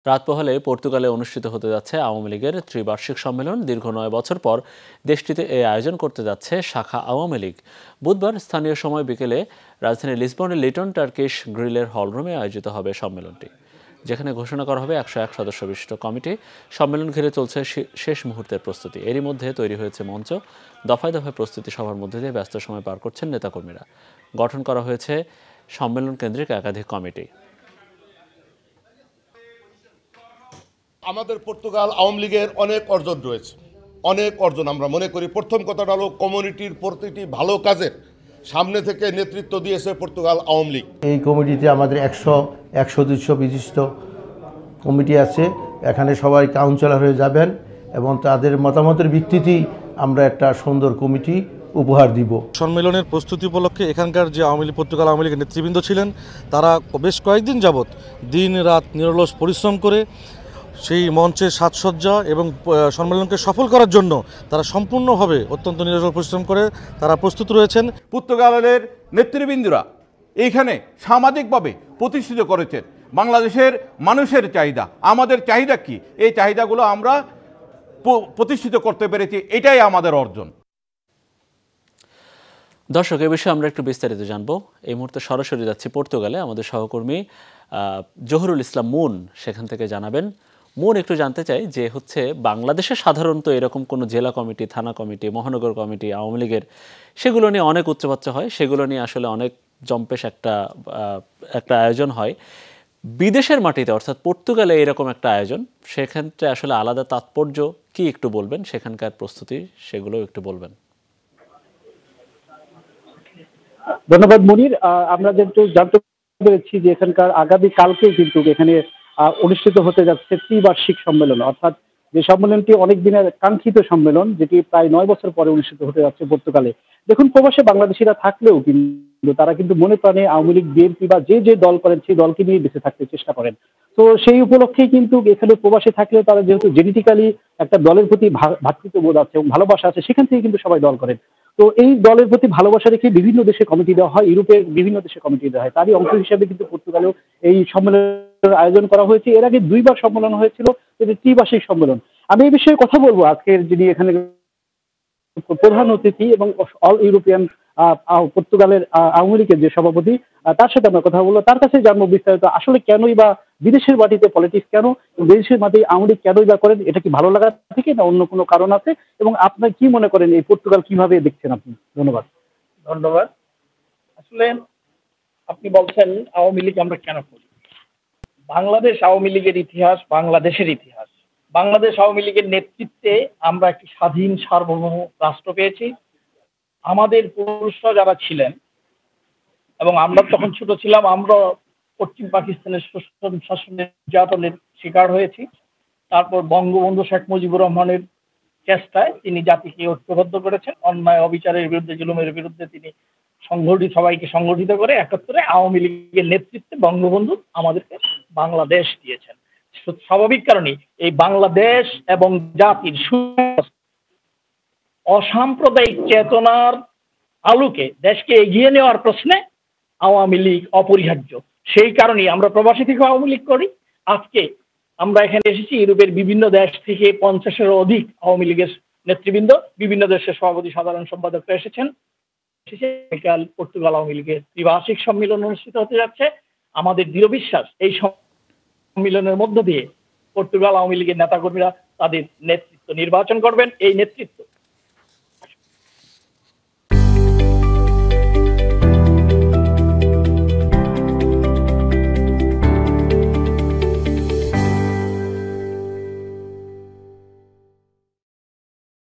রাত পোহালে পর্তুগালে অনুষ্ঠিত হতে যাচ্ছে আওয়ামী লীগের ত্রিবার্ষিক সম্মেলন। দীর্ঘ ৯ বছর পর দেশটিতে এই আয়োজন করতে যাচ্ছে শাখা আওয়ামী লীগ। বুধবার স্থানীয় সময় বিকেলে রাজধানী লিসবনের লিটন টার্কিশ গ্রিলের হলরুমে আয়োজিত হবে সম্মেলনটি, যেখানে ঘোষণা করা হবে ১০১ সদস্য বিশিষ্ট কমিটি। সম্মেলন ঘিরে চলছে শেষ মুহূর্তের প্রস্তুতি। এরই মধ্যে তৈরি হয়েছে মঞ্চ। দফায় দফায় প্রস্তুতি সভার মধ্যে দিয়ে ব্যস্ত সময় পার করছেন নেতাকর্মীরা। গঠন করা হয়েছে সম্মেলন কেন্দ্রিক একাধিক কমিটি। আমাদের পর্তুগাল আওয়ামী লীগের অনেক অর্জন রয়েছে, অনেক অর্জন। আমরা মনে করি প্রথম কথাটা হলো কমিউনিটির প্রতিটি ভালো কাজের সামনে থেকে নেতৃত্ব দিয়েছে পর্তুগাল আওয়ামী লীগ। এই কমিটিতে আমাদের ১০০ সদস্য বিশিষ্ট কমিটি আছে। এখানে সবাই কাউন্সিলর হয়ে যাবেন এবং তাদের মতামতের ভিত্তিতেই আমরা একটা সুন্দর কমিটি উপহার দিব। সম্মেলনের প্রস্তুতি উপলক্ষে এখানকার যে পর্তুগাল আওয়ামী লীগের নেতৃবৃন্দ ছিলেন, তারা বেশ কয়েকদিন যাবৎ দিন রাত নিরলস পরিশ্রম করে সেই মঞ্চের সাজসজ্জা এবং সম্মেলনকে সফল করার জন্য তারা সম্পূর্ণভাবে অত্যন্ত নিরলস পরিশ্রম করে তারা প্রস্তুত রয়েছেন। পর্তুগালের নেতৃবৃন্দরা এইখানে সামাজিকভাবে প্রতিষ্ঠিত করেছেন বাংলাদেশের মানুষের চাহিদা। আমাদের চাহিদা কি, এই চাহিদাগুলো আমরা প্রতিষ্ঠিত করতে পেরেছি, এটাই আমাদের অর্জন। দর্শক, এ বিষয়ে আমরা একটু বিস্তারিত জানবো। এই মুহূর্তে সরাসরি যাচ্ছি পর্তুগালে। আমাদের সহকর্মী জহুরুল ইসলাম মুন সেখান থেকে জানাবেন। মুন, একটু জানতে চাই যে বাংলাদেশে সাধারণত এরকম কোনো জেলা কমিটি, থানা কমিটি, মহানগর কমিটি আওয়ামী লীগের, সেগুলো নিয়ে অনেক উচ্চবাচ্চা হয়, সেগুলো নিয়ে আসলে অনেক জম্পেশ একটা আয়োজন হয়। বিদেশের মাটিতে অর্থাৎ পর্তুগালে এরকম একটা আয়োজন, সেক্ষেত্রে আসলে আলাদা তাৎপর্য কি একটু বলবেন? সেখানকার প্রস্তুতি সেগুলো একটু বলবেন। ধন্যবাদ মনির। আমরা যেহেতু জানতে পেরেছি যে এখানকার আগামী কালকে কিন্তু এখানে অনুষ্ঠিত হতে যাচ্ছে ত্রিবার্ষিক সম্মেলন, অর্থাৎ যে সম্মেলনটি অনেক দিনের কাঙ্ক্ষিত সম্মেলন, যেটি প্রায় ৯ বছর পরে অনুষ্ঠিত হতে যাচ্ছে পর্তুগালে। দেখুন, প্রবাসে বাংলাদেশিরা থাকলেও কিন্তু তারা কিন্তু মনে প্রাণে আওয়ামী লীগ, বিএনপি বা যে দল করেন সেই দলকে নিয়ে বেঁচে থাকতে চেষ্টা করেন। তো সেই উপলক্ষেই কিন্তু এখানে প্রবাসে থাকলেও তারা যেহেতু জেনেটিক্যালি একটা দলের প্রতি ভ্রাতৃত্ববোধ আছে এবং ভালোবাসা আছে, সেখান থেকে কিন্তু সবাই দল করেন। তো এই দলের প্রতি ভালোবাসা রেখে বিভিন্ন দেশে কমিটি দেওয়া হয়, ইউরোপের বিভিন্ন দেশে কমিটি দেওয়া হয়। তারই অংশ হিসেবে কিন্তু পর্তুগালেও এই সম্মেলনের আয়োজন করা হয়েছে। এর আগে ২ বার সম্মেলন হয়েছিল, এটি ত্রিবার্ষিক সম্মেলন। আমি এই বিষয়ে কথা বলবো আজকের যিনি এখানে প্রধান অতিথি এবং অল ইউরোপিয়ান পর্তুগালের আওয়ামী লীগের যে সভাপতি, তার সাথে আমরা কথা বলবো। তার কাছে জানবো বিস্তারিত আসলে কেনই বা বিদেশের মাটিতে পলিটিক্স কেন, বিদেশের মাটিতে আওয়ামী লীগ কেনই বা করেন, এটা কি ভালো লাগা থেকে না অন্য কোনো কারণ আছে, এবং আপনার কি মনে করেন এই পর্তুগাল কিভাবে দেখছেন আপনি? ধন্যবাদ। ধন্যবাদ। আসলে আপনি বলছেন আওয়ামী লীগ আমরা কেন করি। বাংলাদেশ আওয়ামী লীগের ইতিহাস বাংলাদেশের ইতিহাস। বাংলাদেশ আওয়ামী লীগের নেতৃত্বে আমরা একটি স্বাধীন সার্বভৌম রাষ্ট্র পেয়েছি। আমাদের পুরুষরা যারা ছিলেন এবং আমরা তখন ছোট ছিলাম, আমরা পশ্চিম পাকিস্তানের শোষণ শাসনের নির্যাতনের শিকার হয়েছি। তারপর বঙ্গবন্ধু শেখ মুজিবুর রহমানের চেষ্টায় তিনি জাতিকে ঐক্যবদ্ধ করেছেন, অন্যায় অবিচারের বিরুদ্ধে, জুলুমের বিরুদ্ধে তিনি সবাইকে সংগঠিত করে ৭১-এ আওয়ামী লীগের নেতৃত্বে বঙ্গবন্ধু আমাদেরকে বাংলাদেশ দিয়েছেন। স্বাভাবিক কারণে এই বাংলাদেশ এবং জাতির অসাম্প্রদায়িক চেতনার আলোকে দেশকে এগিয়ে নেওয়ার প্রশ্নে আওয়ামী লীগ অপরিহার্য। সেই কারণেই আমরা প্রবাসী থেকে আওয়ামী লীগ করি। আজকে আমরা এখানে এসেছি, ইউরোপের বিভিন্ন দেশ থেকে ৫০-এরও অধিক আওয়ামী লীগের নেতৃবৃন্দ, বিভিন্ন দেশের সভাপতি, সাধারণ সম্পাদকরা এসেছেন। পর্তুগাল আওয়ামী লীগের ত্রিবার্ষিক সম্মেলন অনুষ্ঠিত হতে যাচ্ছে। আমাদের দৃঢ় বিশ্বাস এই সম্মেলনের মধ্য দিয়ে পর্তুগাল আওয়ামী লীগের নেতাকর্মীরা তাদের নেতৃত্ব নির্বাচন করবেন। এই নেতৃত্ব